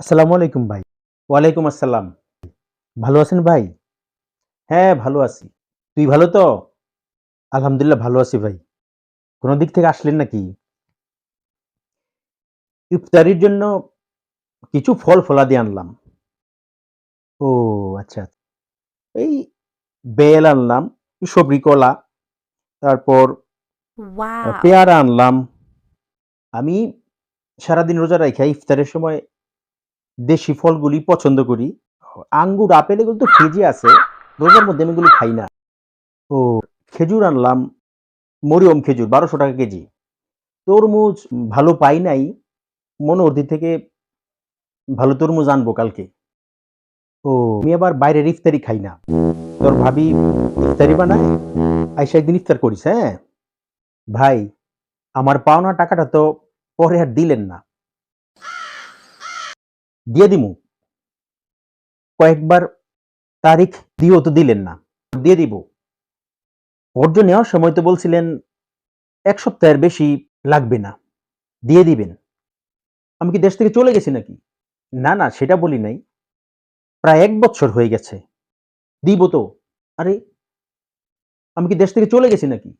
আসসালামু আলাইকুম ভাই। ওয়ালাইকুম আসসালাম। ভালো আছেন ভাই? হ্যাঁ, ভালো আছি। তুই ভালো তো? আলহামদুলিল্লাহ ভালো আছি ভাই। কোন দিক থেকে আসলেন নাকি? ইফতারির জন্য কিছু ফল-ফলাদি আনলাম। ও আচ্ছা। এই বেল আনলাম, সবরি কলা, তারপর ওয়াও! পেয়ারা আনলাম। আমি সারাদিন রোজা রাইখা ইফতারের সময় দেশি ফলগুলি পছন্দ করি। আঙ্গুর, আপেল এগুলো তো ফ্রিজে আছে। রোজার মধ্যে আমি এগুলো খাই না। ও খেজুর আনলাম, মরিয়ম খেজুর ৳১২০০ কেজি। তরমুজ ভালো পাই নাই। মনোহরদী থেকে ভালো তরমুজ আনবো কালকে। ও আমি আবার বাইরের ইফতারি খাই না। তোর ভাবি ইফতারি বানায়, আইসা একদিন ইফতার করিস, হ্যাঁ? ভাই, আমার পাওনা টাকাটা তো পরে আর দিলেন না। দিয়ে দিমু। কয়েকবার তারিখ দিয়েও তো দিলেন না। দিয়ে দিব। অর্জ নেওয়ার সময় তো বলছিলেন ১ সপ্তাহের বেশি লাগবে না। দিয়ে দিবেন। আমি কি দেশ থেকে চলে গেছি নাকি? না, না সেটা বলি নাই। প্রায় ১ বৎসর হয়ে গেছে। দিব তো। আরে আমি কি দেশ থেকে চলে গেছি নাকি?